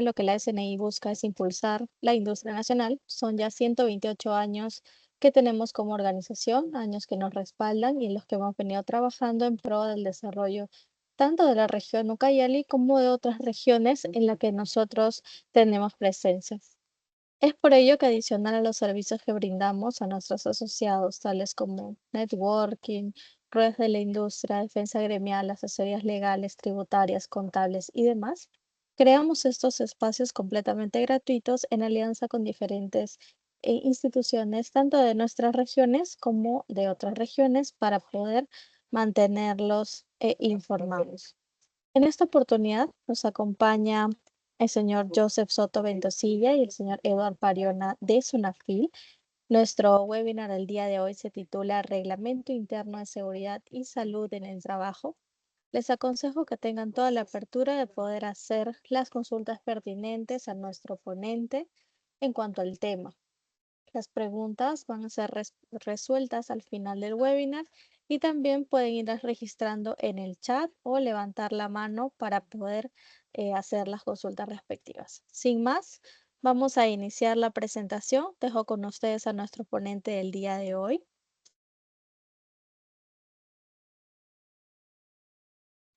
Lo que la SNI busca es impulsar la industria nacional. Son ya 128 años que tenemos como organización, años que nos respaldan y en los que hemos venido trabajando en pro del desarrollo tanto de la región Ucayali como de otras regiones en las que nosotros tenemos presencia. Es por ello que adicional a los servicios que brindamos a nuestros asociados, tales como networking, redes de la industria, defensa gremial, asesorías legales, tributarias, contables y demás, creamos estos espacios completamente gratuitos en alianza con diferentes instituciones, tanto de nuestras regiones como de otras regiones, para poder mantenerlos informados. En esta oportunidad nos acompaña el señor Joseph Soto Ventosilla y el señor Eduard Pariona de Sunafil. Nuestro webinar del día de hoy se titula Reglamento Interno de Seguridad y Salud en el Trabajo. Les aconsejo que tengan toda la apertura de poder hacer las consultas pertinentes a nuestro ponente en cuanto al tema. Las preguntas van a ser resueltas al final del webinar y también pueden irlas registrando en el chat o levantar la mano para poder hacer las consultas respectivas. Sin más, vamos a iniciar la presentación. Dejo con ustedes a nuestro ponente del día de hoy.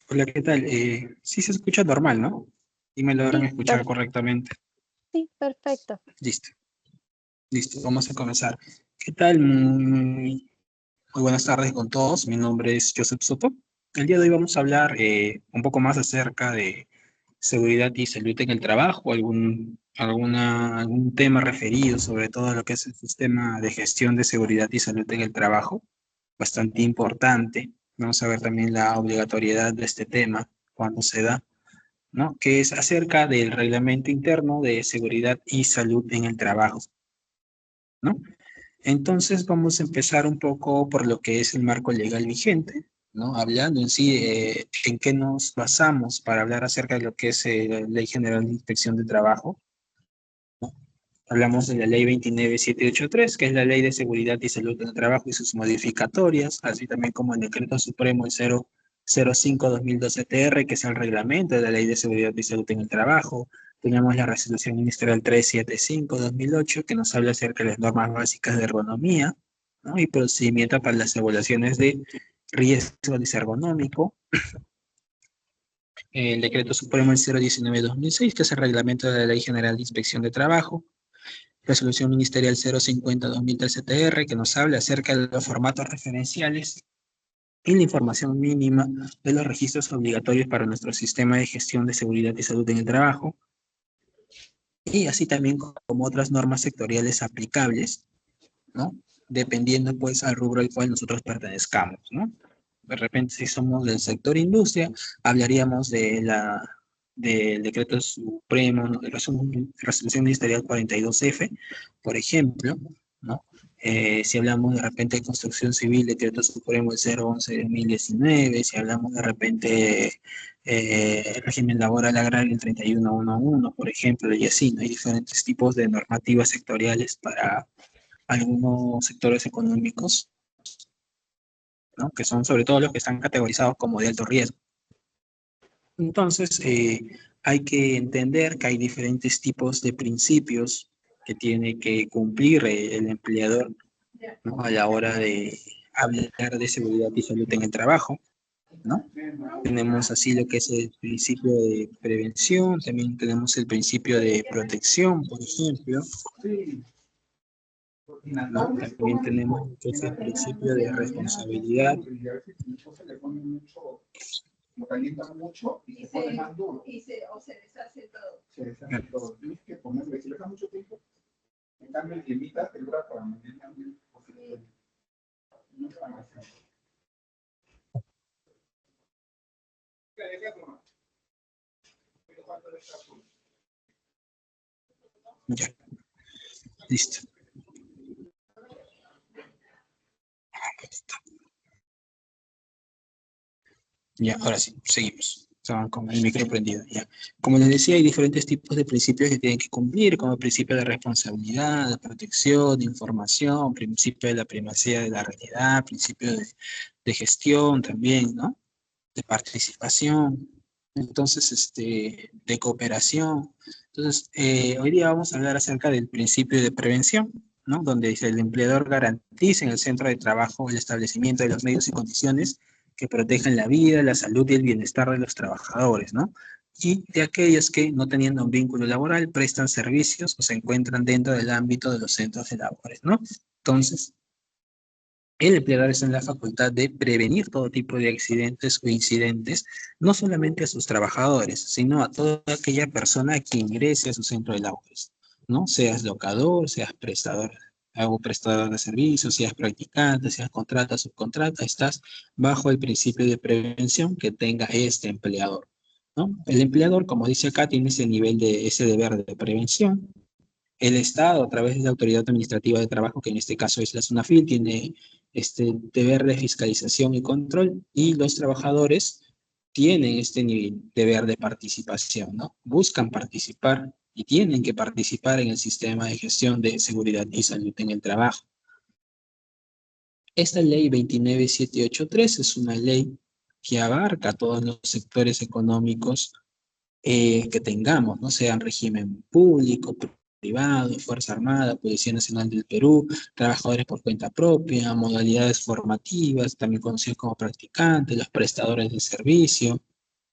Hola, ¿qué tal? Sí se escucha normal, ¿no? Y me logran Sí, escuchar correctamente. sí, perfecto. Listo, listo, vamos a comenzar. ¿Qué tal? Muy buenas tardes con todos. Mi nombre es Joseph Soto. El día de hoy vamos a hablar un poco más acerca de seguridad y salud en el trabajo, algún tema referido sobre todo a lo que es el sistema de gestión de seguridad y salud en el trabajo, bastante importante. Vamos a ver también la obligatoriedad de este tema, cuando se da, ¿no? Que es acerca del reglamento interno de seguridad y salud en el trabajo, ¿no? Entonces vamos a empezar un poco por lo que es el marco legal vigente, ¿no? Hablando en sí, en qué nos basamos para hablar acerca de lo que es la Ley General de Inspección de Trabajo. Hablamos de la Ley 29783, que es la Ley de Seguridad y Salud en el Trabajo y sus modificatorias, así también como el Decreto Supremo el 005-2012-TR, que es el reglamento de la Ley de Seguridad y Salud en el Trabajo. Tenemos la Resolución Ministerial 375-2008, que nos habla acerca de las normas básicas de ergonomía, ¿no? Y procedimiento para las evaluaciones de riesgo disergonómico. El Decreto Supremo el 019-2006, que es el reglamento de la Ley General de Inspección de Trabajo. Resolución Ministerial 050-2013-TR, que nos habla acerca de los formatos referenciales y la información mínima de los registros obligatorios para nuestro sistema de gestión de seguridad y salud en el trabajo, y así también como otras normas sectoriales aplicables, ¿no? Dependiendo pues al rubro al cual nosotros pertenezcamos, ¿no? De repente, si somos del sector industria, hablaríamos del Decreto Supremo, ¿no? Resolución Ministerial 42F, por ejemplo, ¿no? Si hablamos de repente de construcción civil, Decreto Supremo el 011 de 2019, si hablamos de repente régimen laboral agrario el 3111, por ejemplo, y así, ¿no? Hay diferentes tipos de normativas sectoriales para algunos sectores económicos, ¿no? Que son sobre todo los que están categorizados como de alto riesgo. Entonces, hay que entender que hay diferentes tipos de principios que tiene que cumplir el empleador, ¿no? A la hora de hablar de seguridad y salud en el trabajo, ¿no? Tenemos así lo que es el principio de prevención, también tenemos el principio de protección, por ejemplo, ¿no? También tenemos lo que es el principio de responsabilidad. Lo calientan mucho y se pone más duro. O se deshace todo. Se deshace todo. Tienes que ponerle, si le dejas mucho tiempo, en cambio el cremita te dura para mañana. No se van a hacer. Ya, listo. Ya, ahora sí, seguimos. Estaban con el micro prendido. Ya. Como les decía, hay diferentes tipos de principios que tienen que cumplir, como el principio de responsabilidad, de protección, de información, principio de la primacía de la realidad, principio de gestión también, ¿no? De participación, entonces, de cooperación. Entonces, hoy día vamos a hablar acerca del principio de prevención, ¿no? Donde dice el empleador garantiza en el centro de trabajo el establecimiento de los medios y condiciones que protejan la vida, la salud y el bienestar de los trabajadores, ¿no? Y de aquellos que, no teniendo un vínculo laboral, prestan servicios o se encuentran dentro del ámbito de los centros de labores, ¿no? Entonces, el empleador está en la facultad de prevenir todo tipo de accidentes o incidentes, no solamente a sus trabajadores, sino a toda aquella persona que ingrese a su centro de labores, ¿no? Seas locador, seas prestador, o prestador de servicios, seas practicante, seas contrata, subcontrata, estás bajo el principio de prevención que tenga este empleador, ¿no? El empleador, como dice acá, tiene ese nivel de, ese deber de prevención. El Estado, a través de la Autoridad Administrativa de Trabajo, que en este caso es la SUNAFIL, tiene este deber de fiscalización y control, y los trabajadores tienen este deber de participación, ¿no? Buscan participar y tienen que participar en el sistema de gestión de seguridad y salud en el trabajo. Esta ley 29783 es una ley que abarca todos los sectores económicos que tengamos, ¿no? Sean régimen público, privado, Fuerza Armada, Policía Nacional del Perú, trabajadores por cuenta propia, modalidades formativas, también conocidos como practicantes, los prestadores de servicio,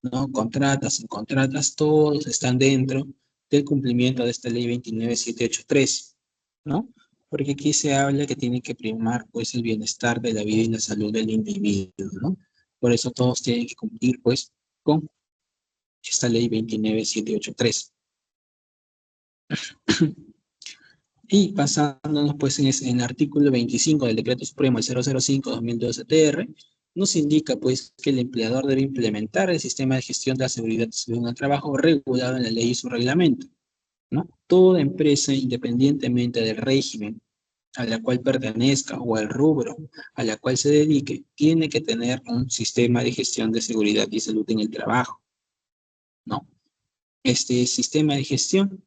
¿no? Contratas, subcontratas, todos están dentro del cumplimiento de esta ley 29783, ¿no? Porque aquí se habla que tiene que primar, pues, el bienestar de la vida y la salud del individuo, ¿no? Por eso todos tienen que cumplir, pues, con esta ley 29783. Y basándonos pues en el artículo 25 del Decreto Supremo el 005/2012 nos indica pues que el empleador debe implementar el sistema de gestión de la seguridad y salud en el trabajo regulado en la ley y su reglamento, ¿no? Toda empresa, independientemente del régimen a la cual pertenezca o al rubro a la cual se dedique, tiene que tener un sistema de gestión de seguridad y salud en el trabajo, ¿no? Este sistema de gestión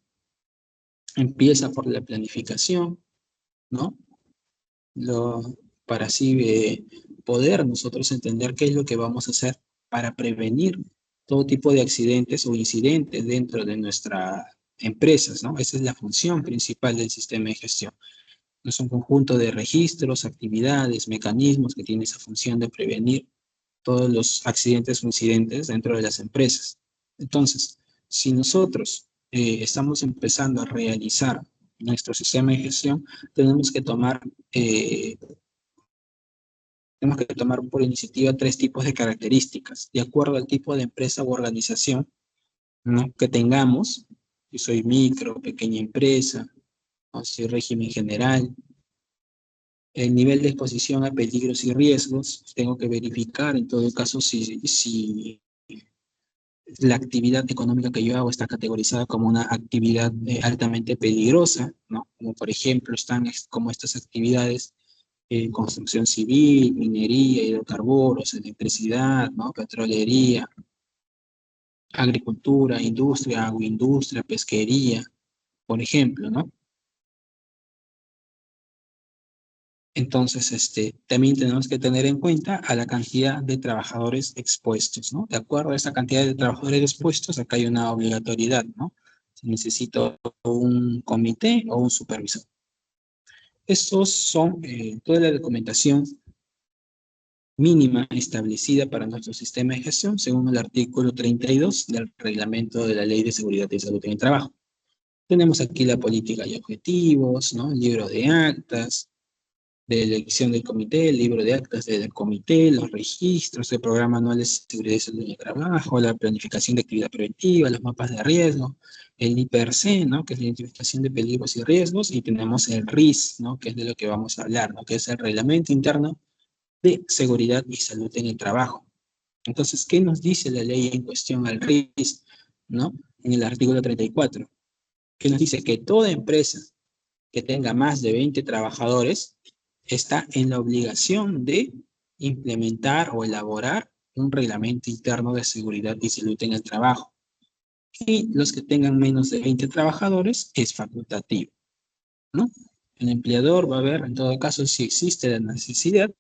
empieza por la planificación, ¿no? Para así poder nosotros entender qué es lo que vamos a hacer para prevenir todo tipo de accidentes o incidentes dentro de nuestras empresas, ¿no? Esa es la función principal del sistema de gestión. Es un conjunto de registros, actividades, mecanismos que tiene esa función de prevenir todos los accidentes o incidentes dentro de las empresas. Entonces, si nosotros estamos empezando a realizar nuestro sistema de gestión, tenemos que tomar por iniciativa 3 tipos de características, de acuerdo al tipo de empresa u organización, ¿no? Que tengamos. Si soy micro, pequeña empresa, o si régimen general, el nivel de exposición a peligros y riesgos, tengo que verificar en todo caso si la actividad económica que yo hago está categorizada como una actividad altamente peligrosa, ¿no? Como por ejemplo están como estas actividades construcción civil, minería, hidrocarburos, electricidad, ¿no? Petrolería, agricultura, industria, agroindustria, pesquería, por ejemplo, ¿no? Entonces, también tenemos que tener en cuenta a la cantidad de trabajadores expuestos, ¿no? De acuerdo a esa cantidad de trabajadores expuestos, acá hay una obligatoriedad, ¿no? Necesito un comité o un supervisor. Estos son toda la documentación mínima establecida para nuestro sistema de gestión según el artículo 32 del reglamento de la Ley de Seguridad y Salud en el Trabajo. Tenemos aquí la política y objetivos, ¿no? El libro de actas, de elección del comité, el libro de actas del comité, los registros, el programa anual de seguridad y salud en el trabajo, la planificación de actividad preventiva, los mapas de riesgo, el IPRC, ¿no? Que es la identificación de peligros y riesgos, y tenemos el RIS, ¿no? Que es de lo que vamos a hablar, ¿no? Que es el reglamento interno de seguridad y salud en el trabajo. Entonces, ¿qué nos dice la ley en cuestión al RIS, ¿no? En el artículo 34, que nos dice que toda empresa que tenga más de 20 trabajadores está en la obligación de implementar o elaborar un reglamento interno de seguridad y salud en el trabajo. Y los que tengan menos de 20 trabajadores es facultativo, ¿no? El empleador va a ver en todo caso si existe la necesidad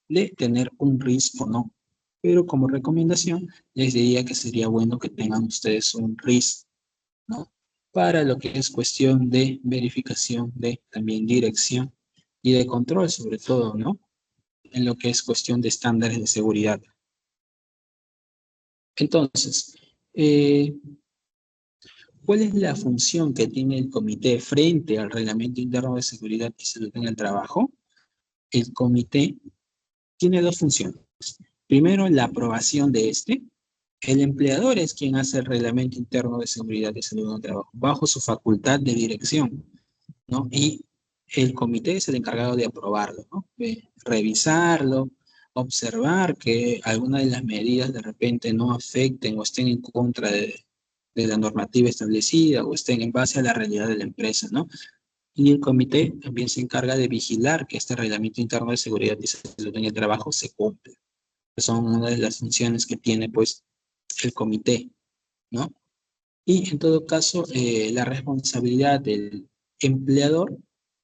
de tener un RIS o no. pero como recomendación les diría que sería bueno que tengan ustedes un RIS, ¿no? Para lo que es cuestión de verificación de también dirección y de control sobre todo, ¿no? En lo que es cuestión de estándares de seguridad. Entonces, ¿cuál es la función que tiene el comité frente al Reglamento Interno de Seguridad y Salud en el Trabajo? El comité tiene dos funciones. Primero, la aprobación de este. El empleador es quien hace el Reglamento Interno de Seguridad y Salud en el Trabajo, bajo su facultad de dirección, ¿no? Y el comité es el encargado de aprobarlo, ¿no? De revisarlo, observar que algunas de las medidas de repente no afecten o estén en contra de la normativa establecida o estén en base a la realidad de la empresa, ¿no? Y el comité también se encarga de vigilar que este reglamento interno de seguridad y salud en el trabajo se cumpla. Son una de las funciones que tiene, pues, el comité, ¿no? Y en todo caso, la responsabilidad del empleador,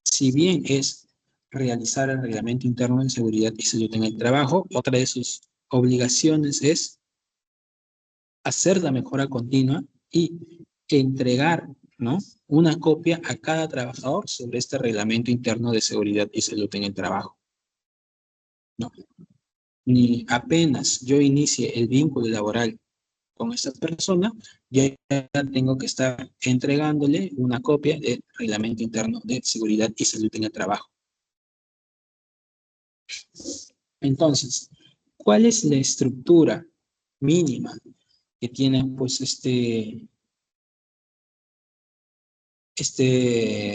si bien es realizar el reglamento interno de seguridad y salud en el trabajo, otra de sus obligaciones es hacer la mejora continua y entregar, ¿no? Una copia a cada trabajador sobre este reglamento interno de seguridad y salud en el trabajo, ¿no? Ni apenas yo inicie el vínculo laboral con esta persona, ya tengo que estar entregándole una copia del reglamento interno de seguridad y salud en el trabajo. Entonces, ¿cuál es la estructura mínima que tiene, pues, este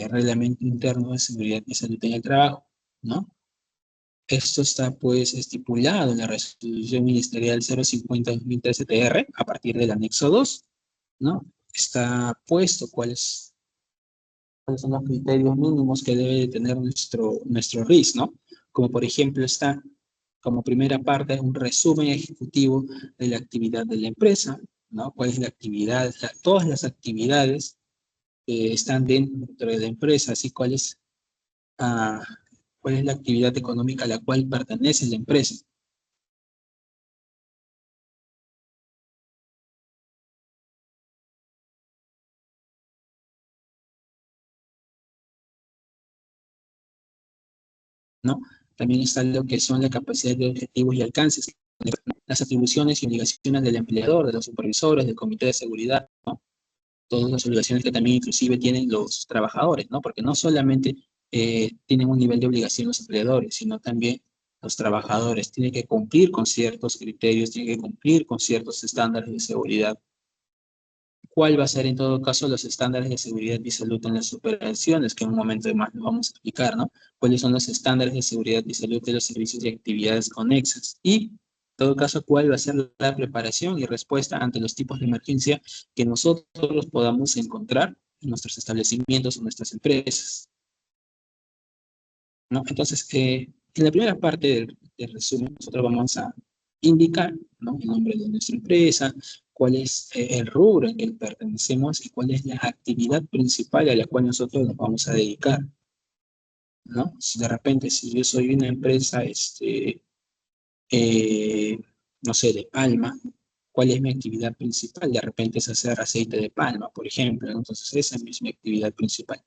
reglamento interno de seguridad y salud en el trabajo, ¿no? Esto está, pues, estipulado en la resolución ministerial 050-2013-TR a partir del anexo 2, ¿no? Está puesto cuáles son los criterios mínimos que debe tener nuestro RIS, ¿no? Como por ejemplo está como primera parte un resumen ejecutivo de la actividad de la empresa, ¿no? ¿Cuál es la actividad? Todas las actividades están dentro de la empresa, así ah, cuál es la actividad económica a la cual pertenece la empresa. ¿No? También está lo que son la capacidad de objetivos y alcances, las atribuciones y obligaciones del empleador, de los supervisores, del comité de seguridad, ¿no? Todas las obligaciones que también inclusive tienen los trabajadores, ¿no? Porque no solamente tienen un nivel de obligación los empleadores, sino también los trabajadores tienen que cumplir con ciertos criterios, tienen que cumplir con ciertos estándares de seguridad. ¿Cuál va a ser en todo caso los estándares de seguridad y salud en las operaciones? Que en un momento más lo vamos a explicar, ¿no? ¿Cuáles son los estándares de seguridad y salud de los servicios y actividades conexas? Y, en todo caso, ¿cuál va a ser la preparación y respuesta ante los tipos de emergencia que nosotros podamos encontrar en nuestros establecimientos o nuestras empresas? ¿No? Entonces, en la primera parte del resumen, nosotros vamos a indicar, ¿no?, el nombre de nuestra empresa, cuál es el rubro al que pertenecemos y cuál es la actividad principal a la cual nosotros nos vamos a dedicar, ¿no? Si de repente, si yo soy una empresa, eh, no sé, de palma, ¿cuál es mi actividad principal? De repente es hacer aceite de palma, por ejemplo, ¿no? Entonces esa es mi actividad principal.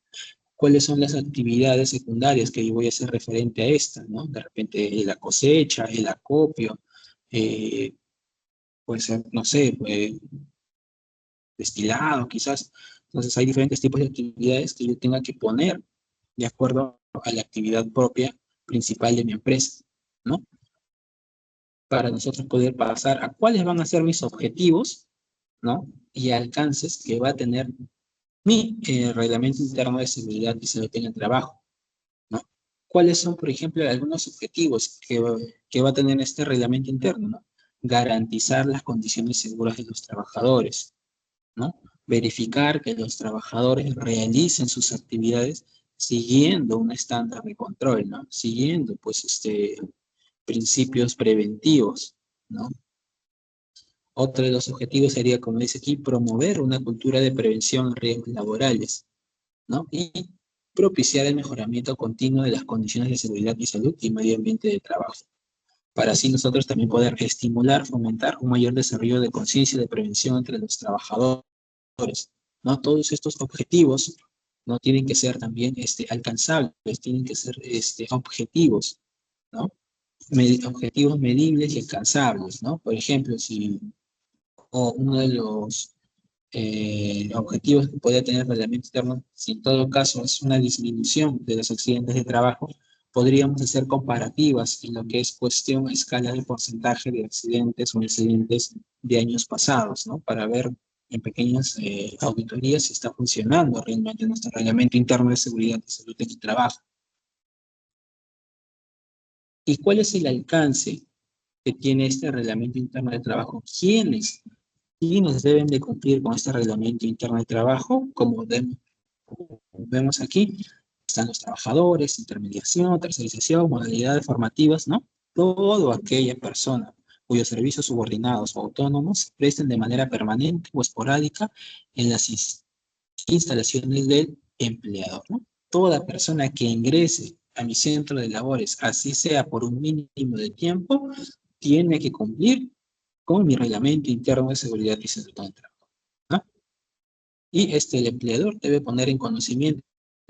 ¿Cuáles son las actividades secundarias que yo voy a hacer referente a esta, ¿no? De repente la cosecha, el acopio, puede ser, no sé, destilado quizás. Entonces hay diferentes tipos de actividades que yo tenga que poner de acuerdo a la actividad propia principal de mi empresa, ¿no? Para nosotros poder pasar a cuáles van a ser mis objetivos, ¿no? Y alcances que va a tener mi reglamento interno de seguridad y salud en el trabajo, ¿no? ¿Cuáles son, por ejemplo, algunos objetivos que va a tener este reglamento interno, ¿no? Garantizar las condiciones seguras de los trabajadores, ¿no? Verificar que los trabajadores realicen sus actividades siguiendo un estándar de control, ¿no? Siguiendo, pues, principios preventivos, ¿no? Otro de los objetivos sería, como dice aquí, promover una cultura de prevención de riesgos laborales, ¿no? Y propiciar el mejoramiento continuo de las condiciones de seguridad y salud y medio ambiente de trabajo. para así nosotros también poder estimular, fomentar un mayor desarrollo de conciencia y de prevención entre los trabajadores, ¿no? Todos estos objetivos no tienen que ser también alcanzables, tienen que ser objetivos, ¿no? Objetivos medibles y alcanzables, ¿no? Por ejemplo, si uno de los objetivos que podría tener el reglamento interno, si en todo caso es una disminución de los accidentes de trabajo, podríamos hacer comparativas en lo que es cuestión a escala de porcentaje de accidentes o incidentes de años pasados, ¿no? Para ver en pequeñas auditorías si está funcionando realmente nuestro reglamento interno de seguridad y salud en el trabajo. ¿Y cuál es el alcance que tiene este reglamento interno de trabajo? ¿Quiénes deben de cumplir con este reglamento interno de trabajo? Como vemos aquí, están los trabajadores, intermediación, tercerización, modalidades formativas, ¿no? Toda aquella persona cuyos servicios subordinados o autónomos presten de manera permanente o esporádica en las instalaciones del empleador, ¿no? Toda persona que ingrese a mi centro de labores, así sea por un mínimo de tiempo, tiene que cumplir con mi reglamento interno de seguridad y salud en el trabajo, ¿no? Y el empleador debe poner en conocimiento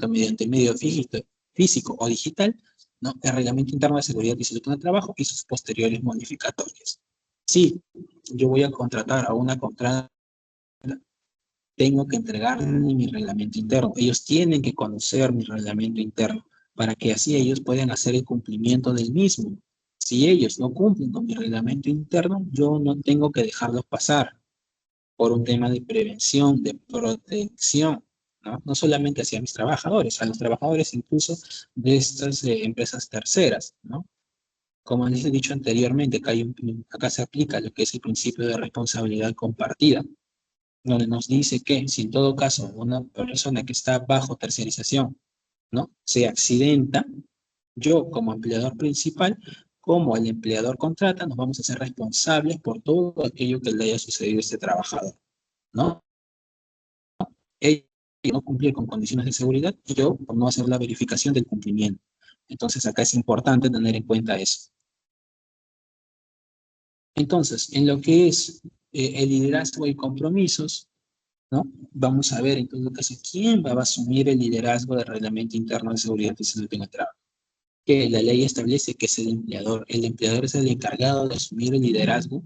mediante medio físico o digital, ¿no? El reglamento interno de seguridad y salud en el trabajo y sus posteriores modificatorias. Si yo voy a contratar a una contrata, tengo que entregar mi reglamento interno. Ellos tienen que conocer mi reglamento interno para que así ellos puedan hacer el cumplimiento del mismo. Si ellos no cumplen con mi reglamento interno, yo no tengo que dejarlos pasar por un tema de prevención, de protección, ¿no? No solamente hacia mis trabajadores, a los trabajadores incluso de estas empresas terceras, ¿no? Como les he dicho anteriormente, acá se aplica lo que es el principio de responsabilidad compartida, donde nos dice que si en todo caso una persona que está bajo tercerización, ¿no? Se accidenta, yo como empleador principal, como el empleador contrata, nos vamos a hacer responsables por todo aquello que le haya sucedido a este trabajador, ¿no? Ellos no cumplir con condiciones de seguridad y yo por no hacer la verificación del cumplimiento. Entonces acá es importante tener en cuenta eso. Entonces, en lo que es el liderazgo y compromisos, ¿no? Vamos a ver en todo caso quién va a asumir el liderazgo del reglamento interno de seguridad y salud en el trabajo. Que la ley establece que es el empleador. El empleador es el encargado de asumir el liderazgo,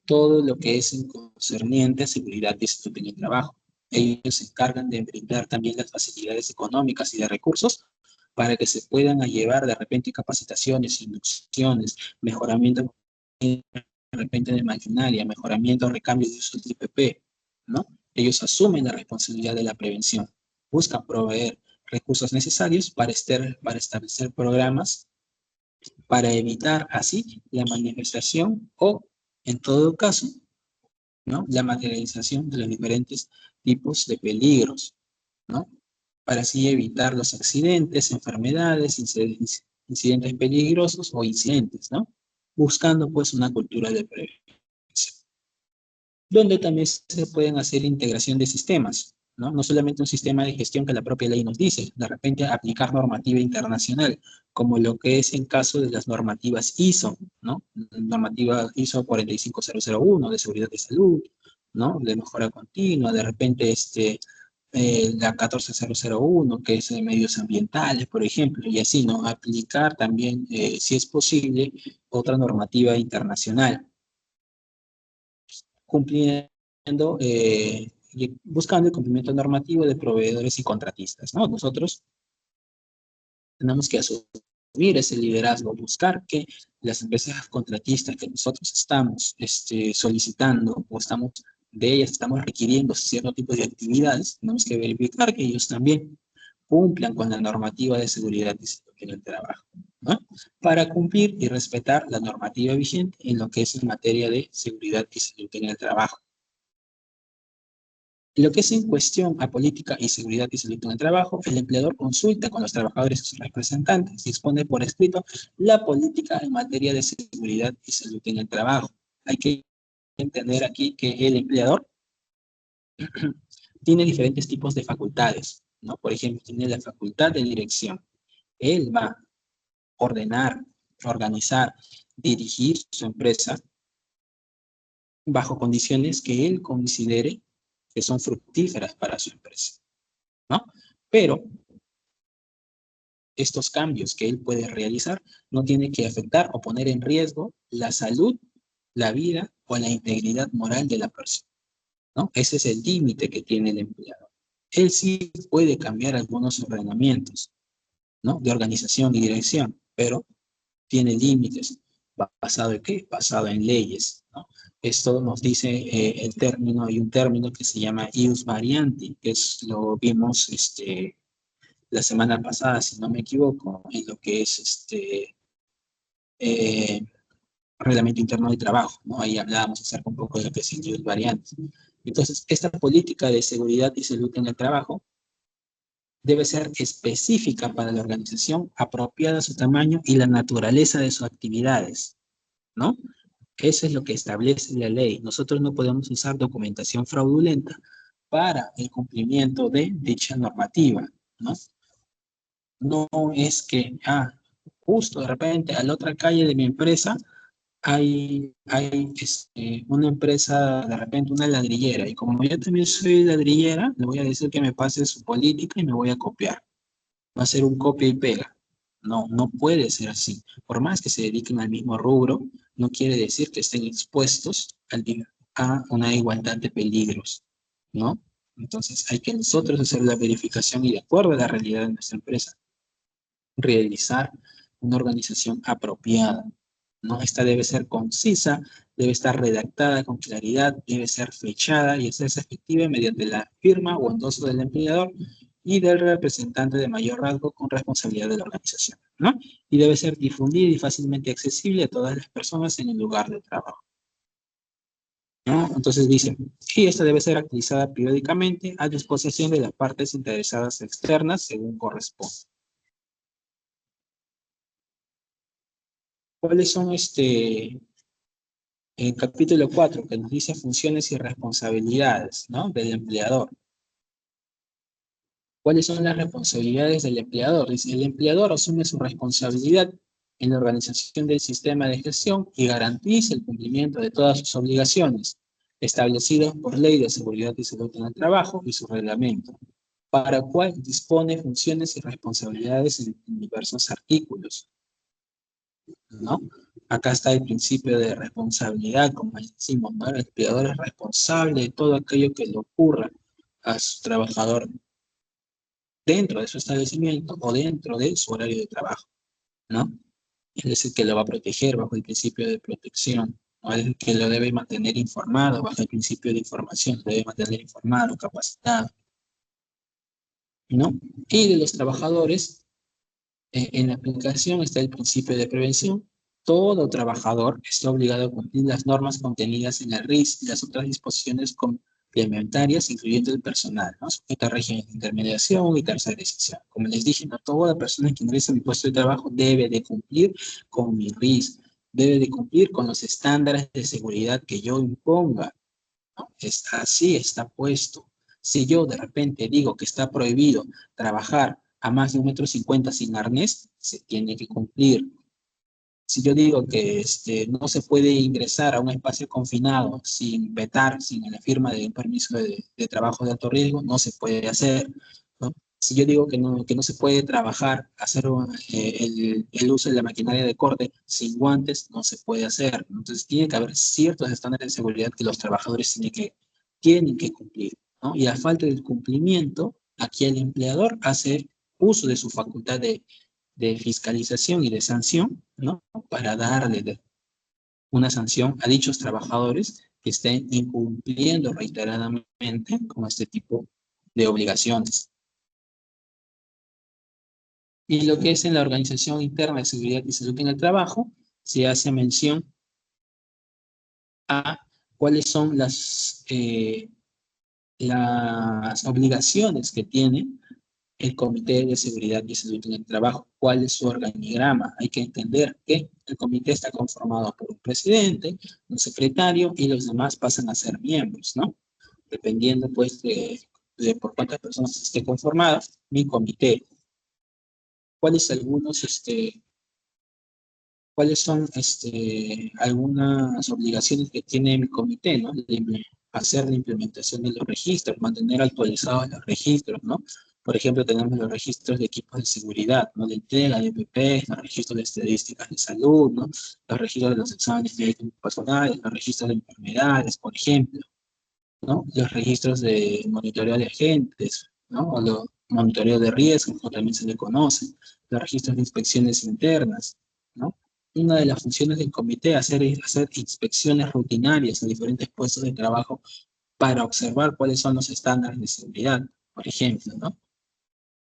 todo lo que es concerniente a seguridad y salud en el trabajo. Ellos se encargan de brindar también las facilidades económicas y de recursos para que se puedan llevar de repente capacitaciones, inducciones, mejoramiento de repente de maquinaria, mejoramiento, recambio de uso del IPP, ¿no? Ellos asumen la responsabilidad de la prevención, buscan proveer recursos necesarios para establecer programas para evitar así la manifestación o, en todo caso, ¿no? La materialización de los diferentes tipos de peligros, ¿no? Para así evitar los accidentes, enfermedades, incidentes peligrosos o incidentes, ¿no? Buscando pues una cultura de prevención, donde también se pueden hacer integración de sistemas, ¿no? No solamente un sistema de gestión que la propia ley nos dice, de repente aplicar normativa internacional, como lo que es en caso de las normativas ISO, ¿no? Normativa ISO 45001 de seguridad de salud, ¿no? De mejora continua, de repente la 14001, que es de medios ambientales, por ejemplo, y así, ¿no? Aplicar también, si es posible, otra normativa internacional, cumpliendo, buscando el cumplimiento normativo de proveedores y contratistas, ¿no? Nosotros tenemos que asumir ese liderazgo, buscar que las empresas contratistas que nosotros estamos solicitando o de ellas estamos requiriendo cierto tipo de actividades, tenemos que verificar que ellos también cumplan con la normativa de seguridad y salud en el trabajo, ¿no? Para cumplir y respetar la normativa vigente en lo que es en materia de seguridad y salud en el trabajo. En lo que es en cuestión a política y seguridad y salud en el trabajo, el empleador consulta con los trabajadores y sus representantes y expone por escrito la política en materia de seguridad y salud en el trabajo. Hay que entender aquí que el empleador tiene diferentes tipos de facultades, ¿no? Por ejemplo, tiene la facultad de dirección. Él va a ordenar, organizar dirigir su empresa bajo condiciones que él considere que son fructíferas para su empresa, ¿no? Pero estos cambios que él puede realizar no tienen que afectar o poner en riesgo la salud, la vida o la integridad moral de la persona, ¿no? Ese es el límite que tiene el empleado. Él sí puede cambiar algunos ordenamientos, ¿no? De organización y dirección, pero tiene límites. ¿Basado en qué? Basado en leyes, ¿no? Esto nos dice el término, hay un término que se llama ius varianti, que es, lo vimos la semana pasada, si no me equivoco, en lo que es eh, reglamento interno de trabajo, ¿no? Ahí hablábamos acerca un poco de lo que es el ius varianti. Entonces, esta política de seguridad y salud en el trabajo debe ser específica para la organización, apropiada a su tamaño y la naturaleza de sus actividades, ¿no? Eso es lo que establece la ley. Nosotros no podemos usar documentación fraudulenta para el cumplimiento de dicha normativa, ¿no? No es que, justo de repente a la otra calle de mi empresa hay una empresa, de repente una ladrillera, y como yo también soy ladrillera, le voy a decir que me pase su política y me voy a copiar. Va a ser un copia y pega. No, no puede ser así. Por más que se dediquen al mismo rubro, no quiere decir que estén expuestos a una igualdad de peligros, ¿no? Entonces hay que nosotros hacer la verificación y de acuerdo a la realidad de nuestra empresa, realizar una organización apropiada, ¿no? Esta debe ser concisa, debe estar redactada con claridad, debe ser fechada y hacerse efectiva mediante la firma o endoso del empleador y del representante de mayor rango con responsabilidad de la organización, ¿no? Y debe ser difundida y fácilmente accesible a todas las personas en el lugar de trabajo, ¿no? Entonces dice, y esta debe ser actualizada periódicamente a disposición de las partes interesadas externas según corresponde. ¿Cuáles son en capítulo 4, que nos dice funciones y responsabilidades, ¿no? Del empleador? ¿Cuáles son las responsabilidades del empleador? Dice, el empleador asume su responsabilidad en la organización del sistema de gestión y garantiza el cumplimiento de todas sus obligaciones establecidas por Ley de Seguridad y Salud en el Trabajo y su reglamento, para el cual dispone funciones y responsabilidades en diversos artículos, ¿no? Acá está el principio de responsabilidad, como decimos, ¿no? El empleador es responsable de todo aquello que le ocurra a su trabajador dentro de su establecimiento o dentro de su horario de trabajo, ¿no? Es decir, que lo va a proteger bajo el principio de protección, ¿no? Es decir, que lo debe mantener informado bajo el principio de información, lo debe mantener informado, capacitado, ¿no? Y de los trabajadores, en la aplicación está el principio de prevención. Todo trabajador está obligado a cumplir las normas contenidas en el RIS y las otras disposiciones complementarias, incluyendo el personal, ¿no? Sujeta a régimen de intermediación y tercerización. Como les dije, no toda persona que ingresa a mi puesto de trabajo debe de cumplir con mi RIS, debe de cumplir con los estándares de seguridad que yo imponga, ¿no? Está así, está puesto. Si yo de repente digo que está prohibido trabajar a más de 1,50 m sin arnés, se tiene que cumplir. Si yo digo que no se puede ingresar a un espacio confinado sin vetar, sin la firma de un permiso de trabajo de alto riesgo, no se puede hacer, ¿no? Si yo digo que no se puede trabajar, hacer el uso de la maquinaria de corte sin guantes, no se puede hacer. Entonces tiene que haber ciertos estándares de seguridad que los trabajadores tienen que cumplir, ¿no? Y a falta del cumplimiento, aquí el empleador hace uso de su facultad de fiscalización y de sanción, ¿no? Para darle una sanción a dichos trabajadores que estén incumpliendo reiteradamente con este tipo de obligaciones. Y lo que es en la Organización Interna de Seguridad y Salud en el Trabajo, se hace mención a cuáles son las obligaciones que tiene el Comité de Seguridad y Salud en el Trabajo. ¿Cuál es su organigrama? Hay que entender que el comité está conformado por un presidente, un secretario y los demás pasan a ser miembros, ¿no? Dependiendo, pues, de por cuántas personas esté conformado mi comité. ¿Cuáles algunos cuáles son algunas obligaciones que tiene el comité, ¿no? Hacer la implementación de los registros, mantener actualizados los registros, ¿no? Por ejemplo, tenemos los registros de equipos de seguridad, ¿no? De entrega de EPP, los registros de estadísticas de salud, ¿no? Los registros de los exámenes médicos personales, los registros de enfermedades, por ejemplo, ¿no? Los registros de monitoreo de agentes, ¿no? O los monitoreo de riesgos, como también se le conoce, los registros de inspecciones internas, ¿no? Una de las funciones del comité es hacer inspecciones rutinarias en diferentes puestos de trabajo para observar cuáles son los estándares de seguridad, por ejemplo, ¿no?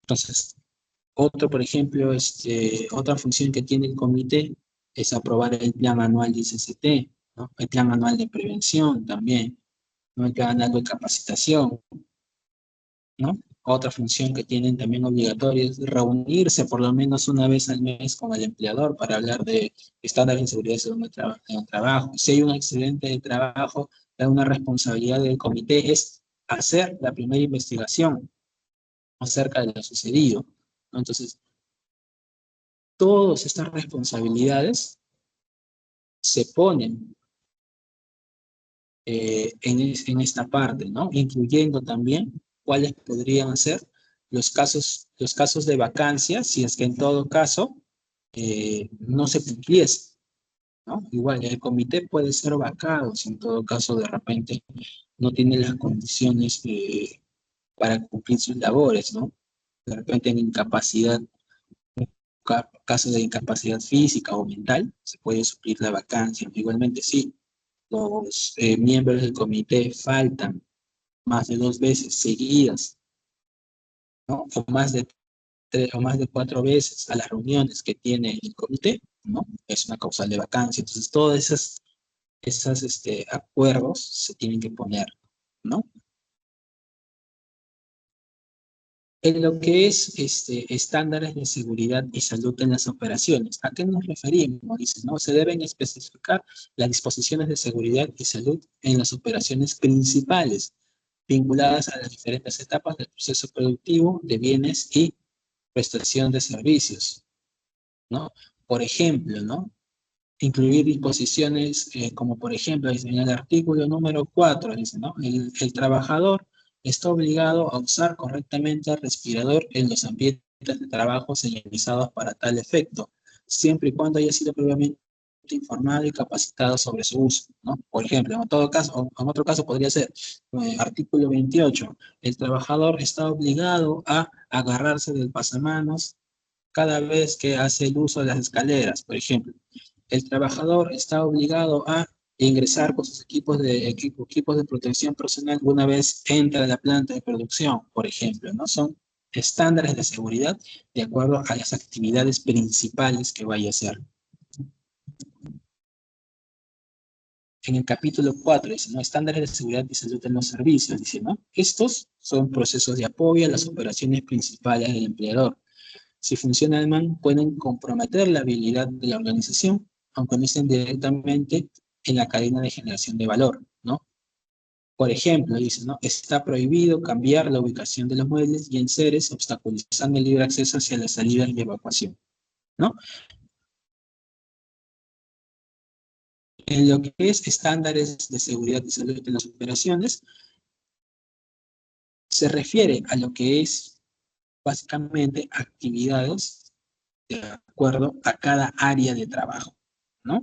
Entonces, por ejemplo, otra función que tiene el comité es aprobar el plan anual de ICCT, ¿no? El plan anual de prevención también, ¿no? El plan anual de capacitación, ¿no? Otra función que tienen también obligatoria es reunirse por lo menos una vez al mes con el empleador para hablar de estándares de seguridad en el trabajo. Si hay un accidente de trabajo, una responsabilidad del comité es hacer la primera investigación acerca de lo sucedido, ¿no? Entonces, todas estas responsabilidades se ponen en esta parte, ¿no? Incluyendo también cuáles podrían ser los casos de vacancia, si es que en todo caso no se cumpliese, ¿no? Igual, el comité puede ser vacado si en todo caso de repente no tiene las condiciones para cumplir sus labores, ¿no? De repente en incapacidad, casos de incapacidad física o mental, se puede suplir la vacancia. Igualmente, sí, los miembros del comité faltan más de 2 veces seguidas, ¿no? O más de 4 veces a las reuniones que tiene el comité, ¿no? Es una causal de vacancia. Entonces, todos esos acuerdos se tienen que poner, ¿no? En lo que es estándares de seguridad y salud en las operaciones, ¿a qué nos referimos? Dice, ¿no? Se deben especificar las disposiciones de seguridad y salud en las operaciones principales, vinculadas a las diferentes etapas del proceso productivo de bienes y prestación de servicios, ¿no? Por ejemplo, ¿no? Incluir disposiciones como por ejemplo, dice, en el artículo número 4, dice, ¿no? El trabajador está obligado a usar correctamente el respirador en los ambientes de trabajo señalizados para tal efecto, siempre y cuando haya sido previamente informado y capacitado sobre su uso, ¿no? Por ejemplo, en otro caso podría ser artículo 28, el trabajador está obligado a agarrarse del pasamanos cada vez que hace el uso de las escaleras, por ejemplo. El trabajador está obligado a ingresar con sus equipos de protección personal una vez entra a la planta de producción, por ejemplo, ¿no? Son estándares de seguridad de acuerdo a las actividades principales que vaya a hacer. En el capítulo 4 dice, ¿no? Estándares de seguridad y salud en los servicios, dice, ¿no? Estos son procesos de apoyo a las operaciones principales del empleador. Si funcionan mal, pueden comprometer la habilidad de la organización, aunque no estén directamente en la cadena de generación de valor, ¿no? Por ejemplo, dice, ¿no? Está prohibido cambiar la ubicación de los muebles y enseres, obstaculizando el libre acceso hacia las salidas y evacuación, ¿no? En lo que es estándares de seguridad y salud en las operaciones, se refiere a lo que es básicamente actividades de acuerdo a cada área de trabajo, ¿no?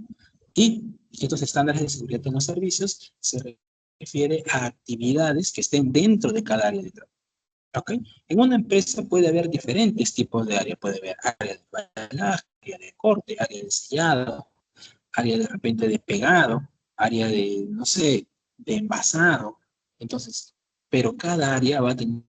Y estos estándares de seguridad en los servicios se refiere a actividades que estén dentro de cada área de trabajo. ¿Ok? En una empresa puede haber diferentes tipos de áreas. Puede haber área de embalaje, área de corte, área de sellado, área de repente de pegado, área de, no sé, de envasado. Entonces, pero cada área va a tener.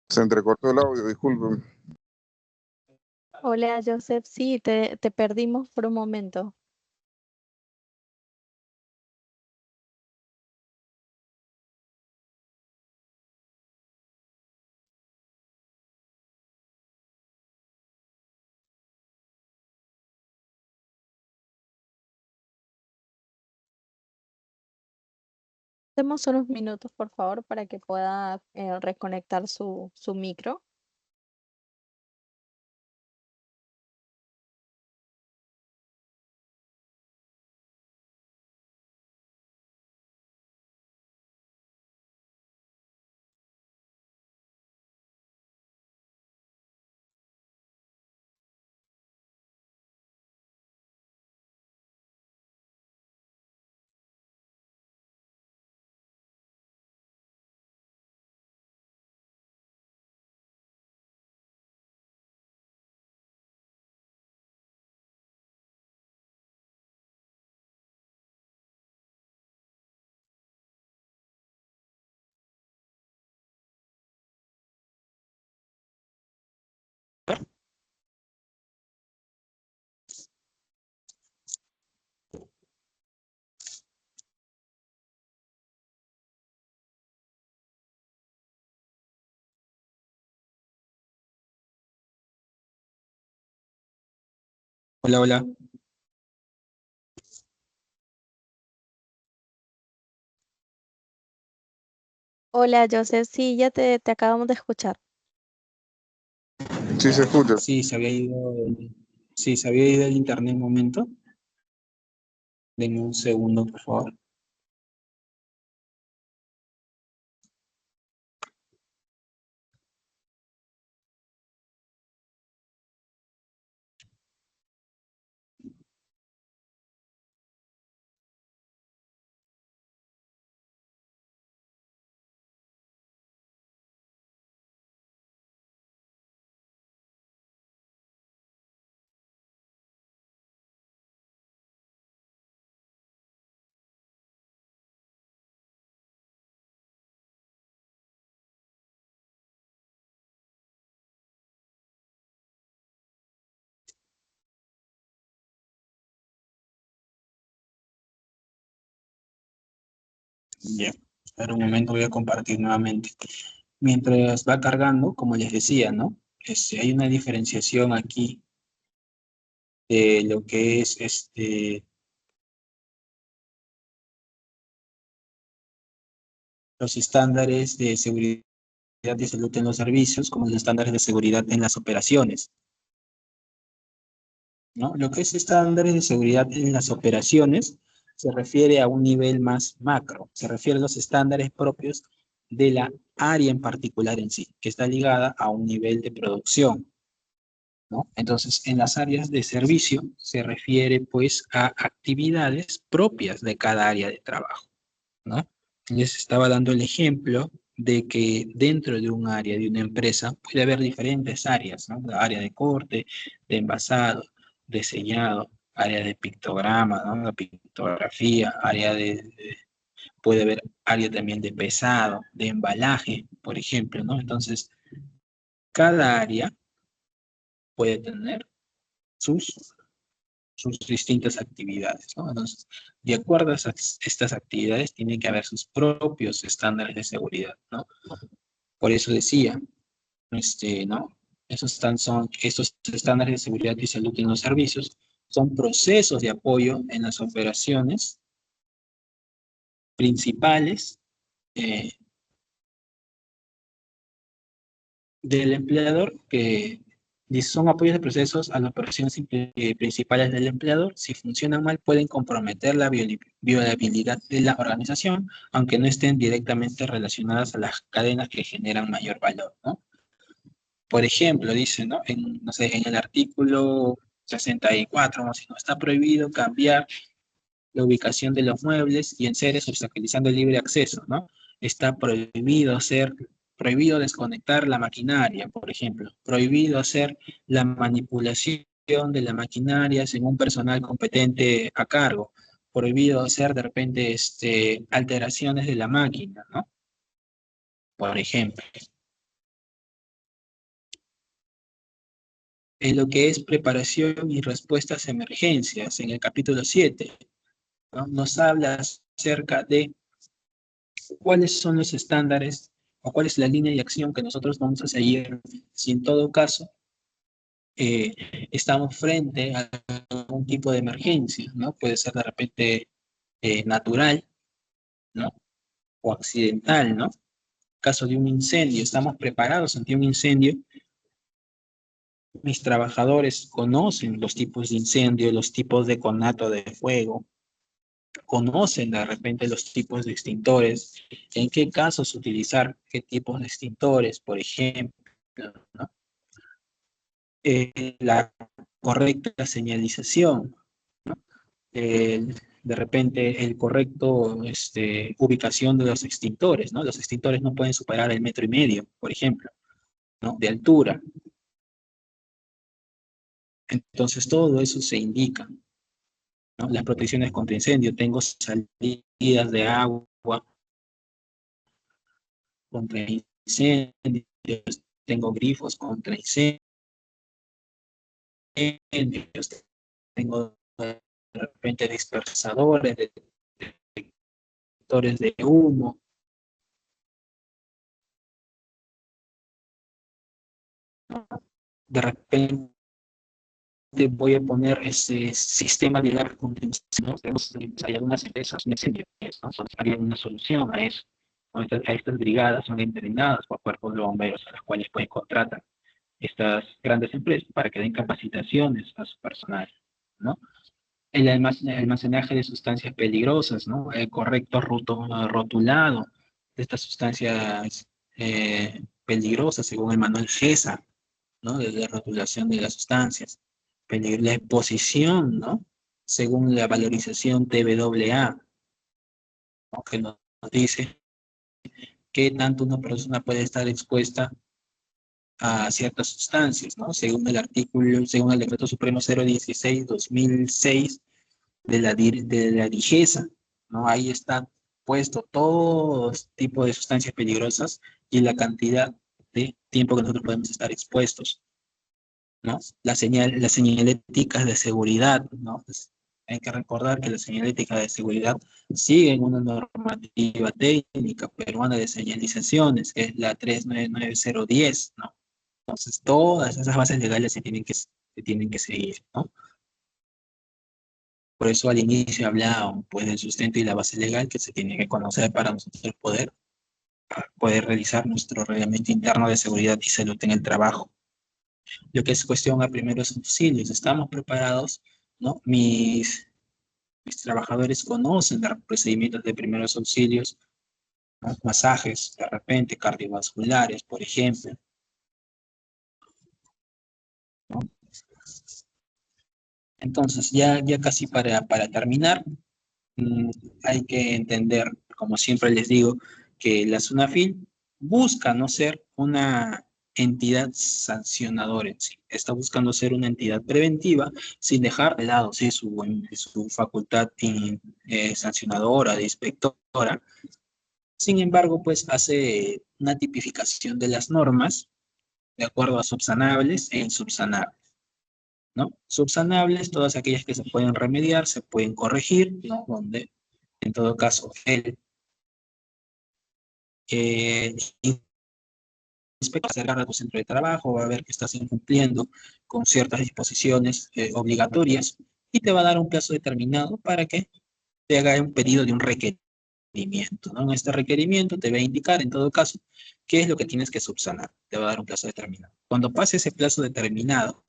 Se entrecortó el audio, disculpen. Hola, Joseph. Sí, te perdimos por un momento. Demos unos minutos, por favor, para que pueda reconectar su micro. Hola, hola. Hola, Joseph, sí, ya te acabamos de escuchar. Sí se escucha. Sí, se había ido el internet un momento. Denme un segundo, por favor. Ya, espera un momento, voy a compartir nuevamente. Mientras va cargando, como les decía, ¿no? Hay una diferenciación aquí de lo que es los estándares de seguridad y salud en los servicios, como los estándares de seguridad en las operaciones, ¿no? Lo que es estándares de seguridad en las operaciones se refiere a un nivel más macro, se refiere a los estándares propios de la área en particular en sí, que está ligada a un nivel de producción, ¿no? Entonces, en las áreas de servicio se refiere pues a actividades propias de cada área de trabajo, ¿no? Les estaba dando el ejemplo de que dentro de un área de una empresa puede haber diferentes áreas, ¿no? La área de corte, de envasado, de sellado, área de pictograma, ¿no? La pictografía, puede haber área también de pesado, de embalaje, por ejemplo, ¿no? Entonces, cada área puede tener sus distintas actividades, ¿no? Entonces, de acuerdo a estas actividades, tienen que haber sus propios estándares de seguridad, ¿no? Por eso decía, ¿no? Estos estándares de seguridad y salud en los servicios son procesos de apoyo en las operaciones principales eh, del empleador que son apoyos de procesos a las operaciones principales del empleador. Si funcionan mal, pueden comprometer la viabilidad de la organización, aunque no estén directamente relacionadas a las cadenas que generan mayor valor, ¿no? Por ejemplo, dice, ¿no? No sé, en el artículo 64, ¿no? Si no está prohibido cambiar la ubicación de los muebles y enseres obstaculizando el libre acceso, ¿no? Está prohibido desconectar la maquinaria, por ejemplo, prohibido hacer la manipulación de la maquinaria sin un personal competente a cargo, prohibido hacer de repente alteraciones de la máquina, ¿no? Por ejemplo, en lo que es preparación y respuestas a emergencias, en el capítulo 7, ¿no? Nos habla acerca de cuáles son los estándares o cuál es la línea de acción que nosotros vamos a seguir si en todo caso eh, estamos frente a algún tipo de emergencia, ¿no? Puede ser de repente natural, ¿no? o accidental, ¿no? Caso de un incendio, estamos preparados ante un incendio. Mis trabajadores conocen los tipos de incendio, los tipos de conato de fuego, conocen de repente los tipos de extintores, en qué casos utilizar qué tipos de extintores, por ejemplo, ¿no? La correcta señalización, ¿no? De repente el correcto ubicación de los extintores, ¿no? Los extintores no pueden superar el 1,5 metros, por ejemplo, ¿no? De altura. Entonces todo eso se indica, ¿no? Las protecciones contra incendio, tengo salidas de agua contra incendios, tengo grifos contra incendios, tengo de repente dispersadores, detectores de humo. De repente voy a poner ese sistema de alarma contra incendios, ¿no? Hay algunas empresas, un incendio, ¿no? Hay una solución a eso, ¿no? A estas brigadas son entrenadas por cuerpos de bomberos a las cuales pueden contratar estas grandes empresas para que den capacitaciones a su personal, ¿no? El almacenaje de sustancias peligrosas, ¿no? El correcto rotulado de estas sustancias peligrosas según el manual GESA, ¿no? De rotulación de las sustancias. La exposición, ¿no? Según la valorización TBAA, ¿no? Que nos dice qué tanto una persona puede estar expuesta a ciertas sustancias, ¿no? Según el artículo, según el Decreto Supremo 016/2006 de la DIGESA, ¿no? Ahí está puesto todo tipo de sustancias peligrosas y la cantidad de tiempo que nosotros podemos estar expuestos, ¿no? Las señaléticas de seguridad, ¿no? Pues hay que recordar que la señalética de seguridad sigue en una normativa técnica peruana de señalizaciones, que es la 399010, ¿no? Entonces, todas esas bases legales se tienen que seguir, ¿no? Por eso al inicio hablaba pues, del sustento y la base legal que se tiene que conocer para nosotros poder realizar nuestro reglamento interno de seguridad y salud en el trabajo. Lo que es cuestión a primeros auxilios, estamos preparados, ¿no? Mis trabajadores conocen los procedimientos de primeros auxilios, ¿no? Masajes, de repente, cardiovasculares, por ejemplo, ¿no? Entonces, ya casi para terminar, hay que entender, como siempre les digo, que la SUNAFIL busca no ser una entidad sancionadora en sí. Está buscando ser una entidad preventiva sin dejar de lado ¿sí? su facultad sancionadora, de inspectora. Sin embargo, pues hace una tipificación de las normas de acuerdo a subsanables e insubsanables, ¿no? Subsanables, todas aquellas que se pueden remediar, se pueden corregir, ¿no? Donde, en todo caso, el inspector cerrar a tu centro de trabajo, va a ver que estás incumpliendo con ciertas disposiciones obligatorias y te va a dar un plazo determinado para que te haga un pedido de un requerimiento, ¿no? En este requerimiento te va a indicar, en todo caso, qué es lo que tienes que subsanar. Te va a dar un plazo determinado. Cuando pase ese plazo determinado,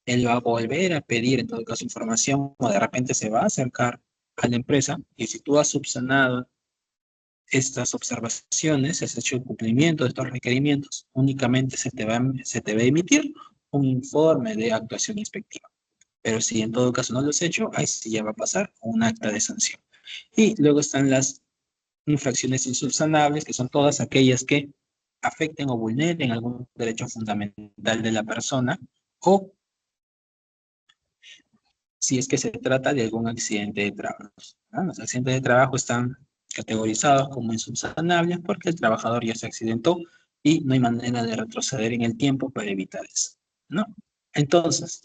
él va a volver a pedir, en todo caso, información o de repente se va a acercar a la empresa y si tú has subsanado estas observaciones, has hecho el cumplimiento de estos requerimientos, únicamente se te va a emitir un informe de actuación inspectiva. Pero si en todo caso no lo has hecho, ahí sí ya va a pasar un acta de sanción. Y luego están las infracciones insubsanables, que son todas aquellas que afecten o vulneren algún derecho fundamental de la persona, o si es que se trata de algún accidente de trabajo, ¿no? Los accidentes de trabajo están categorizados como insubsanables porque el trabajador ya se accidentó y no hay manera de retroceder en el tiempo para evitar eso, ¿no? Entonces,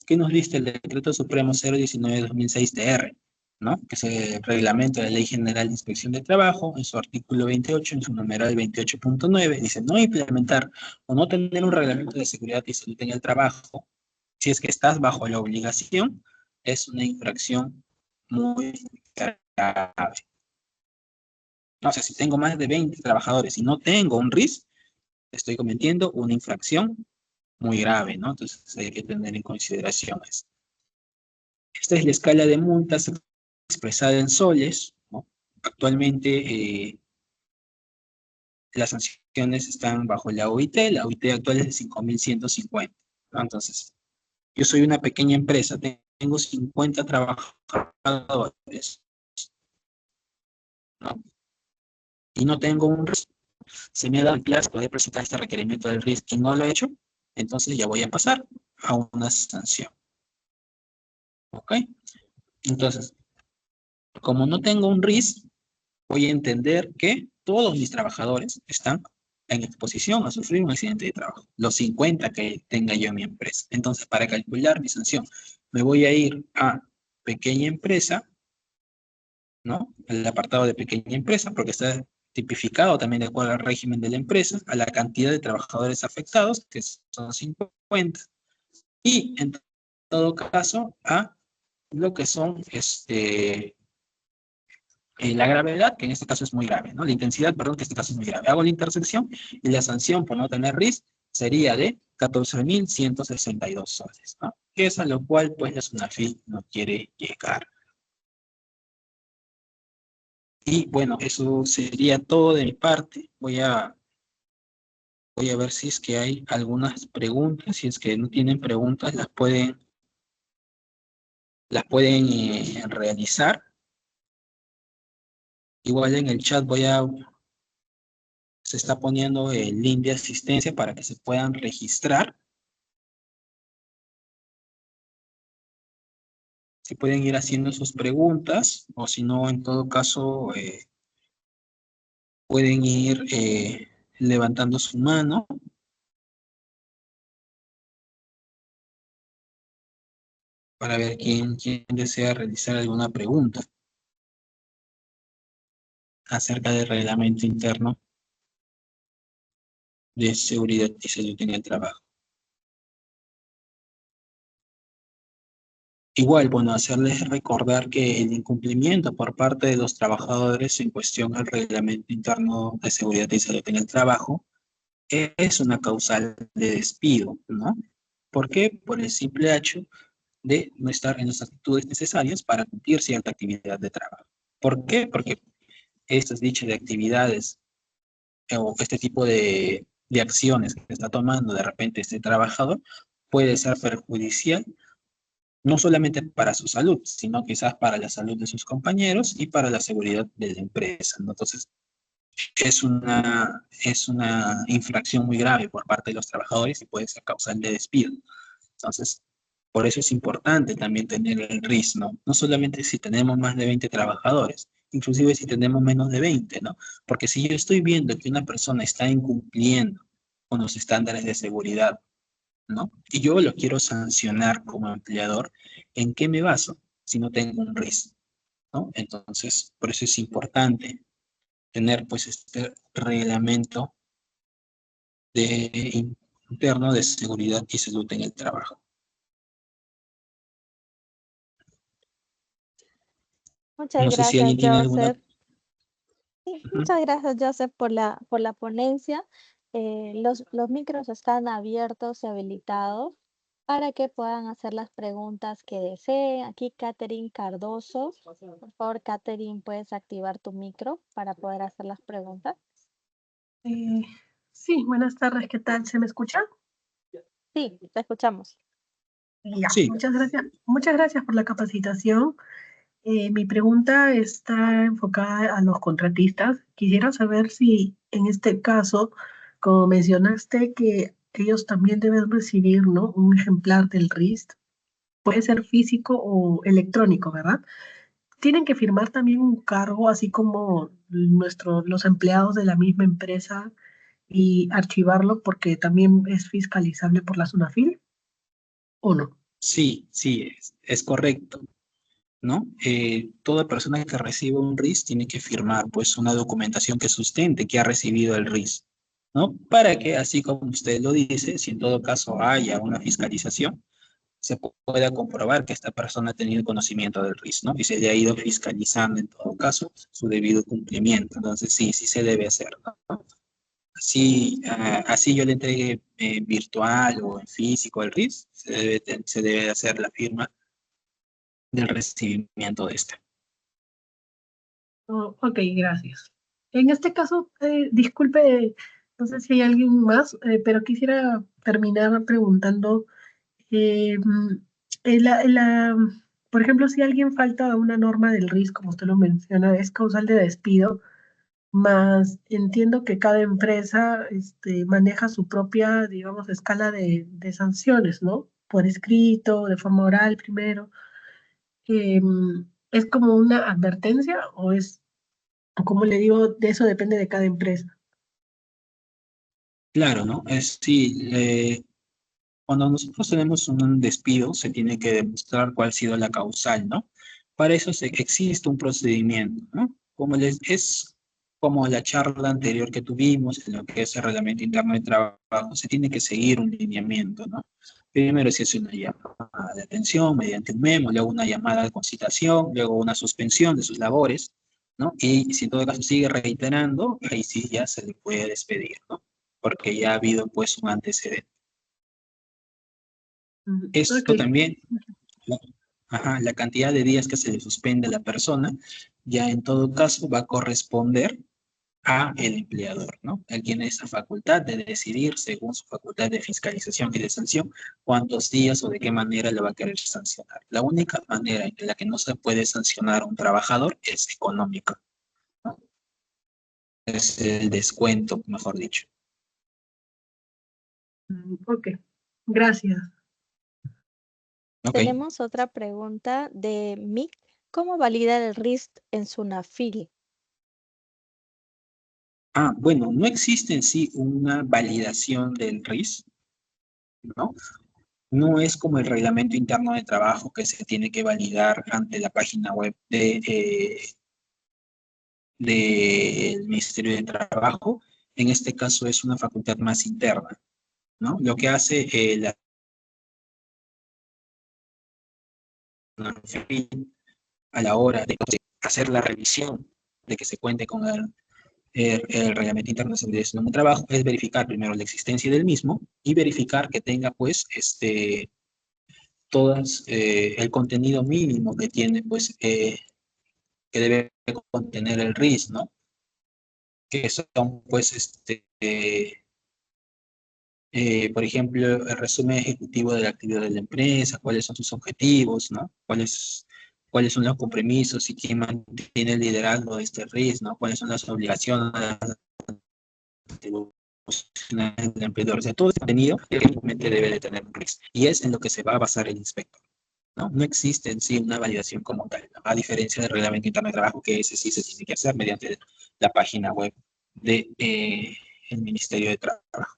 ¿qué nos dice el Decreto Supremo 019/2006 ¿no? Que es el reglamento de la Ley General de Inspección de Trabajo, en su artículo 28, en su numeral 28.9, dice no implementar o no tener un reglamento de seguridad y salud en el trabajo si es que estás bajo la obligación, es una infracción muy grave. No, o sea, si tengo más de 20 trabajadores y no tengo un RIS, estoy cometiendo una infracción muy grave, ¿no? Entonces hay que tener en consideración eso. Esta es la escala de multas expresada en soles, ¿no? Actualmente las sanciones están bajo la OIT actual es de 5.150, ¿no? Entonces, yo soy una pequeña empresa, tengo 50 trabajadores, ¿no? Y no tengo un RIS. Se me ha dado el plazo de presentar este requerimiento del RIS y no lo he hecho, entonces ya voy a pasar a una sanción. ¿Ok? Entonces, como no tengo un RIS, voy a entender que todos mis trabajadores están en exposición a sufrir un accidente de trabajo, los 50 que tenga yo en mi empresa. Entonces, para calcular mi sanción, me voy a ir a pequeña empresa, ¿no? El apartado de pequeña empresa, porque está tipificado también de acuerdo al régimen de la empresa, a la cantidad de trabajadores afectados, que son 50, y en todo caso a lo que son la gravedad, que en este caso es muy grave, ¿no? La intensidad, perdón, que en este caso es muy grave. Hago la intersección y la sanción por no tener RIS sería de 14.162 soles, ¿no? Que es a lo cual, pues, la SUNAFIL no quiere llegar. Y, bueno, eso sería todo de mi parte. Voy a ver si es que hay algunas preguntas. Si es que no tienen preguntas, las pueden realizar. Igual en el chat se está poniendo el link de asistencia para que se puedan registrar. Si pueden ir haciendo sus preguntas, o si no, en todo caso, pueden ir levantando su mano para ver quién desea realizar alguna pregunta acerca del reglamento interno de seguridad y salud en el trabajo. Igual, bueno, hacerles recordar que el incumplimiento por parte de los trabajadores en cuestión al reglamento interno de seguridad y salud en el trabajo es una causal de despido, ¿no? ¿Por qué? Por el simple hecho de no estar en las actitudes necesarias para cumplir cierta actividad de trabajo. ¿Por qué? Porque estas dichas de actividades o este tipo de acciones que está tomando de repente este trabajador puede ser perjudicial no solamente para su salud, sino quizás para la salud de sus compañeros y para la seguridad de la empresa, ¿no? Entonces, es una infracción muy grave por parte de los trabajadores y puede ser causal de despido. Entonces, por eso es importante también tener el RIS, ¿no? No solamente si tenemos más de 20 trabajadores, inclusive si tenemos menos de 20, ¿no? Porque si yo estoy viendo que una persona está incumpliendo con los estándares de seguridad, ¿no? Y yo lo quiero sancionar como empleador, ¿en qué me baso si no tengo un RIS, ¿no? Entonces, por eso es importante tener, pues, este reglamento interno de seguridad y salud en el trabajo. Muchas No sé si gracias, alguien tiene alguna... Joseph. Sí, muchas gracias, Joseph, por la ponencia. Los micros están abiertos y habilitados para que puedan hacer las preguntas que deseen. Aquí, Catherine Cardoso. Por favor, Catherine, puedes activar tu micro para poder hacer las preguntas. Sí, buenas tardes, ¿qué tal? ¿Se me escucha? Sí, te escuchamos. Ya, Sí. muchas gracias por la capacitación. Mi pregunta está enfocada a los contratistas. Quisiera saber si en este caso, como mencionaste, que ellos también deben recibir, ¿no?, un ejemplar del RIS, puede ser físico o electrónico, ¿verdad? Tienen que firmar también un cargo, así como los empleados de la misma empresa y archivarlo porque también es fiscalizable por la SUNAFIL, ¿o no? Sí, es correcto, ¿no? Toda persona que recibe un RIS tiene que firmar, pues, una documentación que sustente que ha recibido el RIS, ¿no? Para que, así como usted lo dice, si en todo caso haya una fiscalización, se pueda comprobar que esta persona ha tenido conocimiento del RIS, ¿no? Y se le ha ido fiscalizando en todo caso su debido cumplimiento. Entonces sí, sí se debe hacer, ¿no? Así yo le entregue virtual o en físico el RIS, se debe hacer la firma del recibimiento de este. Oh, ok, gracias. En este caso, disculpe, no sé si hay alguien más, pero quisiera terminar preguntando, mm, por ejemplo, si alguien falta a una norma del RIS, como usted lo menciona, es causal de despido, más entiendo que cada empresa maneja su propia, digamos, escala de sanciones, ¿no? Por escrito, de forma oral primero. ¿Es como una advertencia o es, como le digo, de eso depende de cada empresa? Claro, ¿no? Sí, cuando nosotros tenemos un despido, se tiene que demostrar cuál ha sido la causal, ¿no? Para eso existe un procedimiento, ¿no? Es como la charla anterior que tuvimos, en lo que es el reglamento interno de trabajo, se tiene que seguir un lineamiento, ¿no? Primero se hace una llamada de atención mediante un memo, luego una llamada de concitación, luego una suspensión de sus labores, ¿no? Y si en todo caso sigue reiterando, ahí sí ya se le puede despedir, ¿no? Porque ya ha habido pues un antecedente. Ok. Esto también, la, la cantidad de días que se le suspende a la persona, ya en todo caso va a corresponder a el empleador, ¿no? Él tiene esa facultad de decidir, según su facultad de fiscalización y de sanción, cuántos días o de qué manera lo va a querer sancionar. La única manera en la que no se puede sancionar a un trabajador es económica, ¿no? Es el descuento, mejor dicho. Ok, gracias. Ok. Tenemos otra pregunta de Mick. ¿Cómo valida el RIST en su NAFIL? Bueno, no existe en sí una validación del RIS, ¿no? No es como el reglamento interno de trabajo que se tiene que validar ante la página web del Ministerio de Trabajo. En este caso es una facultad más interna, ¿no? Lo que hace a la hora de hacer la revisión de que se cuente con el reglamento interno de seguridad de trabajo es verificar primero la existencia del mismo y verificar que tenga pues todas el contenido mínimo que tiene pues que debe contener el RIS, ¿no? Que son pues por ejemplo, el resumen ejecutivo de la actividad de la empresa, cuáles son sus objetivos, ¿no? Cuáles son los compromisos y quién mantiene el liderazgo de este RIS, ¿no? Cuáles son las obligaciones del empleador. O sea, todo este contenido evidentemente debe de tener un RIS. Y es en lo que se va a basar el inspector, ¿no? No existe en sí una validación como tal, ¿no? A diferencia del reglamento interno de trabajo, que ese sí se tiene que hacer mediante la página web del Ministerio de Trabajo.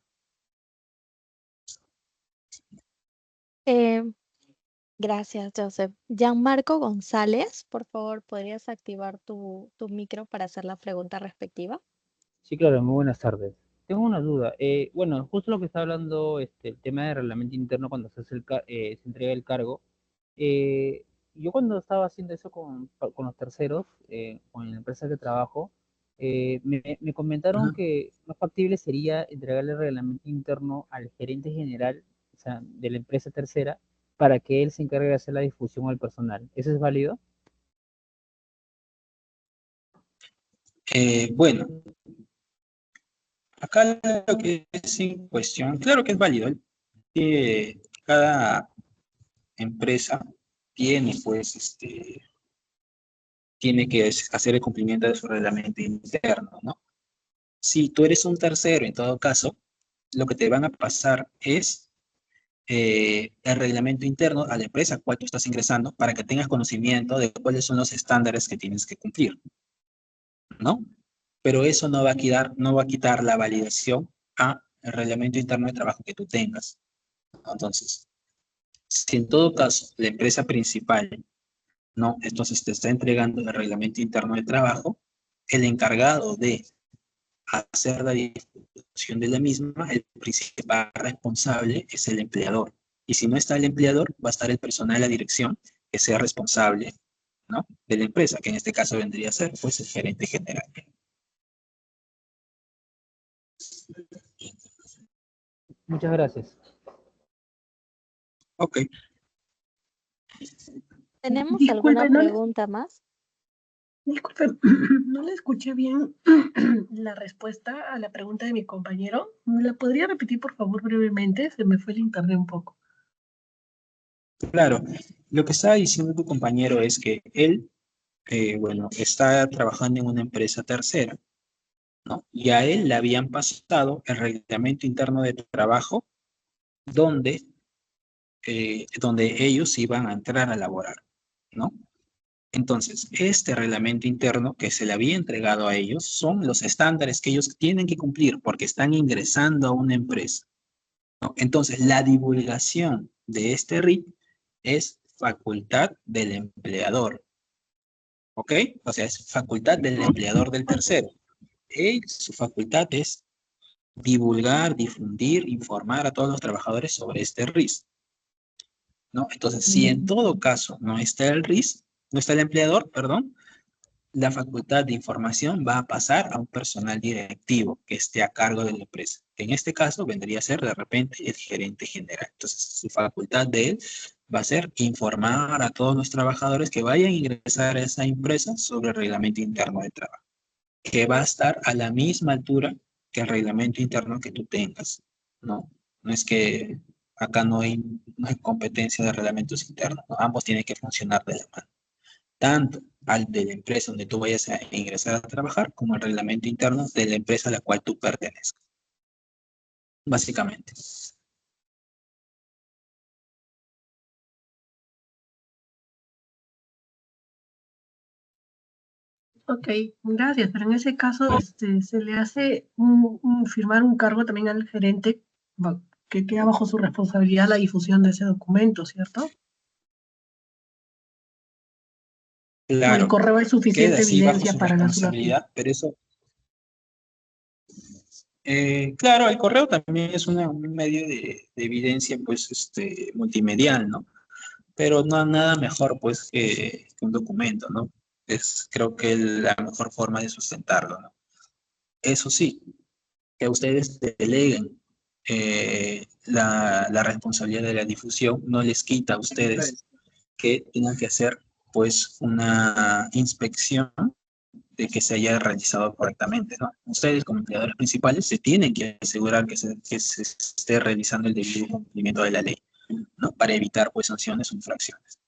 Eh, gracias, Joseph. Gianmarco González, por favor, ¿podrías activar tu micro para hacer la pregunta respectiva? Sí, claro, muy buenas tardes. Tengo una duda. Bueno, justo lo que está hablando, el tema de reglamento interno cuando se hace se entrega el cargo. eh, yo cuando estaba haciendo eso con los terceros, con la empresa que trabajo, me comentaron Ajá. que más factible sería entregarle el reglamento interno al gerente general, o sea, de la empresa tercera, para que él se encargue de hacer la difusión al personal. ¿Eso es válido? Bueno, acá lo que es en cuestión, claro que es válido. Cada empresa tiene, pues, tiene que hacer el cumplimiento de su reglamento interno, ¿no? Si tú eres un tercero, en todo caso, lo que te van a pasar es el reglamento interno a la empresa a cual tú estás ingresando para que tengas conocimiento de cuáles son los estándares que tienes que cumplir, ¿no? Pero eso no va a quitar la validación a el reglamento interno de trabajo que tú tengas. Entonces, si en todo caso la empresa principal, ¿no? Entonces te está entregando el reglamento interno de trabajo, el encargado de hacer la difusión de la misma, el principal responsable es el empleador, Y si no está el empleador, va a estar el personal de la dirección que sea responsable, ¿no?, de la empresa, que en este caso vendría a ser pues el gerente general. Muchas gracias. Ok. ¿Tenemos alguna Disculpe, pregunta más? disculpe, no le escuché bien la respuesta a la pregunta de mi compañero. ¿Me la podría repetir, por favor, brevemente? Se me fue el internet un poco. Claro, lo que estaba diciendo tu compañero es que él, bueno, está trabajando en una empresa tercera, ¿no? Y a él le habían pasado el reglamento interno de trabajo donde, donde ellos iban a entrar a laborar, ¿no? Entonces, este reglamento interno que se le había entregado a ellos son los estándares que ellos tienen que cumplir porque están ingresando a una empresa, ¿no? Entonces, la divulgación de este RIT es facultad del empleador, ¿ok? O sea, es facultad del empleador del tercero. Su facultad es divulgar, difundir, informar a todos los trabajadores sobre este RIS, ¿no? Entonces, si en todo caso no está el RIS, no está el empleador, perdón, la facultad de información va a pasar a un personal directivo que esté a cargo de la empresa. En este caso vendría a ser de repente el gerente general. Entonces, su facultad de él va a ser informar a todos los trabajadores que vayan a ingresar a esa empresa sobre el reglamento interno de trabajo, que va a estar a la misma altura que el reglamento interno que tú tengas, ¿no? No es que acá no hay competencia de reglamentos internos, ¿no? Ambos tienen que funcionar de la mano, tanto al de la empresa donde tú vayas a ingresar a trabajar, como el reglamento interno de la empresa a la cual tú pertenezcas, básicamente. Ok, gracias, pero en ese caso se le hace firmar un cargo también al gerente que queda bajo su responsabilidad la difusión de ese documento, ¿cierto? ¿O el Claro, correo es queda suficiente así bajo evidencia su para la SUNAFIL? responsabilidad, pero eso, claro, el correo también es un medio de evidencia, pues, multimedial, ¿no? Pero no nada mejor, pues, que un documento, ¿no? Es, creo que la mejor forma de sustentarlo, ¿no? Eso sí, que ustedes deleguen la responsabilidad de la difusión, no les quita a ustedes que tengan que hacer, pues, una inspección de que se haya realizado correctamente, ¿no? Ustedes, como empleadores principales, se tienen que asegurar que se esté realizando el debido cumplimiento de la ley, ¿no? Para evitar, pues, sanciones o infracciones.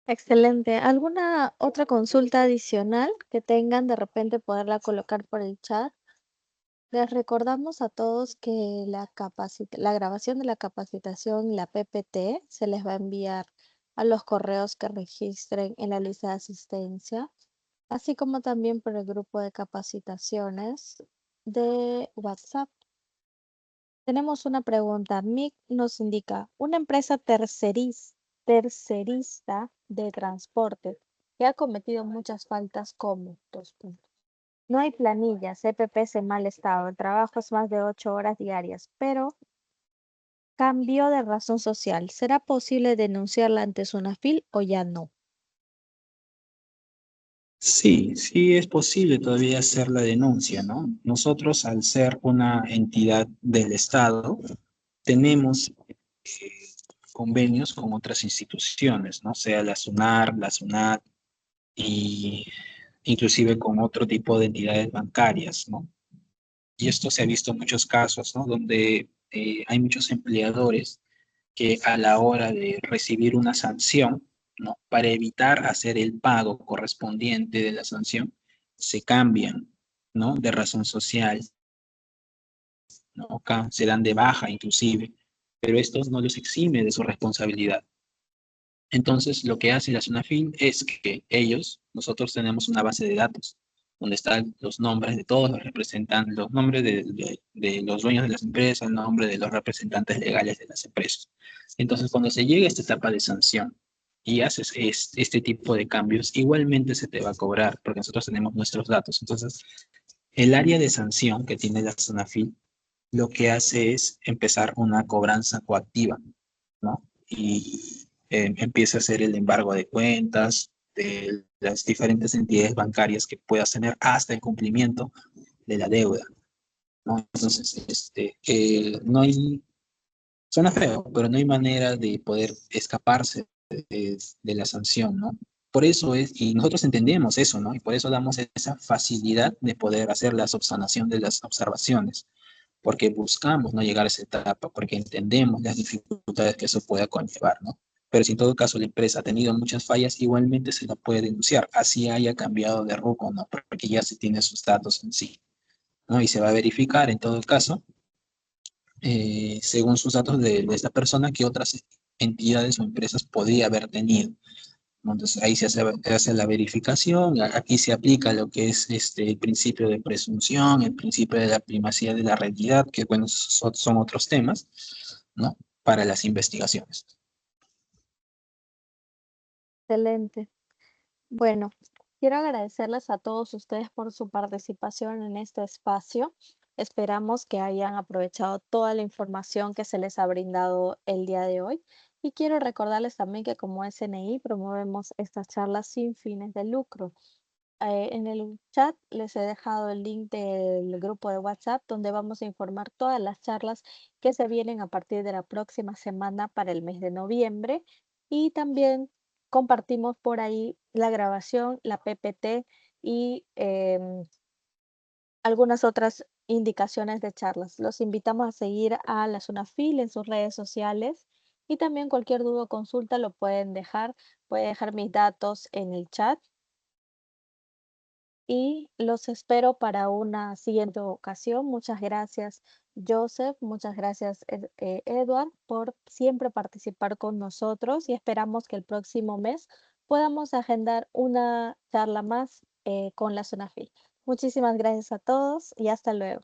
Excelente. ¿Alguna otra consulta adicional que tengan? De repente poderla colocar por el chat. Les recordamos a todos que la grabación de la capacitación, la PPT, se les va a enviar a los correos que registren en la lista de asistencia, así como también por el grupo de capacitaciones de WhatsApp. Tenemos una pregunta. Mick nos indica, una empresa tercerista de transporte que ha cometido muchas faltas como, dos puntos. No hay planillas, EPPs en mal estado, el trabajo es más de 8 horas diarias, pero cambió de razón social. ¿Será posible denunciarla ante SUNAFIL o ya no? Sí, sí es posible todavía hacer la denuncia, ¿no? Nosotros, al ser una entidad del Estado, tenemos convenios con otras instituciones, ¿no? Sea la SUNAR, la SUNAT, y inclusive con otro tipo de entidades bancarias, ¿no? Y esto se ha visto en muchos casos, ¿no? Donde hay muchos empleadores que a la hora de recibir una sanción, ¿no? Para evitar hacer el pago correspondiente de la sanción, se cambian, ¿no? De razón social, ¿no? Acá se dan de baja inclusive, pero esto no los exime de su responsabilidad. Entonces, lo que hace la SUNAFIL es que nosotros tenemos una base de datos donde están los nombres de todos los representantes, los nombres de los dueños de las empresas, el nombre de los representantes legales de las empresas. Entonces, cuando se llega a esta etapa de sanción y haces este tipo de cambios, igualmente se te va a cobrar, porque nosotros tenemos nuestros datos. Entonces, el área de sanción que tiene la SONAFIL lo que hace es empezar una cobranza coactiva, ¿no? Y empieza a hacer el embargo de cuentas de las diferentes entidades bancarias que puedas tener hasta el cumplimiento de la deuda, ¿no? Entonces, no hay, suena feo, pero no hay manera de poder escaparse de la sanción, ¿no? Por eso es, y nosotros entendemos eso, ¿no? Y por eso damos esa facilidad de poder hacer la subsanación de las observaciones, porque buscamos no llegar a esa etapa, porque entendemos las dificultades que eso pueda conllevar, ¿no? Pero si en todo caso la empresa ha tenido muchas fallas, igualmente se la puede denunciar, así haya cambiado de rubro, ¿no? Porque ya se tiene sus datos en sí, ¿no? Y se va a verificar en todo caso, según sus datos de esta persona, que otras entidades o empresas podría haber tenido, ¿no? Entonces ahí se hace la verificación, aquí se aplica lo que es el principio de presunción, el principio de la primacía de la realidad, que bueno, son otros temas, ¿no? Para las investigaciones. Excelente. Bueno, quiero agradecerles a todos ustedes por su participación en este espacio. Esperamos que hayan aprovechado toda la información que se les ha brindado el día de hoy. Y quiero recordarles también que como SNI promovemos estas charlas sin fines de lucro. En el chat les he dejado el link del grupo de WhatsApp donde vamos a informar todas las charlas que se vienen a partir de la próxima semana para el mes de noviembre. Y también compartimos por ahí la grabación, la PPT y algunas otras indicaciones de charlas. Los invitamos a seguir a la SUNAFIL en sus redes sociales y también cualquier duda o consulta lo pueden dejar. Pueden dejar mis datos en el chat y los espero para una siguiente ocasión. Muchas gracias, Joseph. Muchas gracias, Edward, por siempre participar con nosotros y esperamos que el próximo mes podamos agendar una charla más con la SUNAFIL. Muchísimas gracias a todos y hasta luego.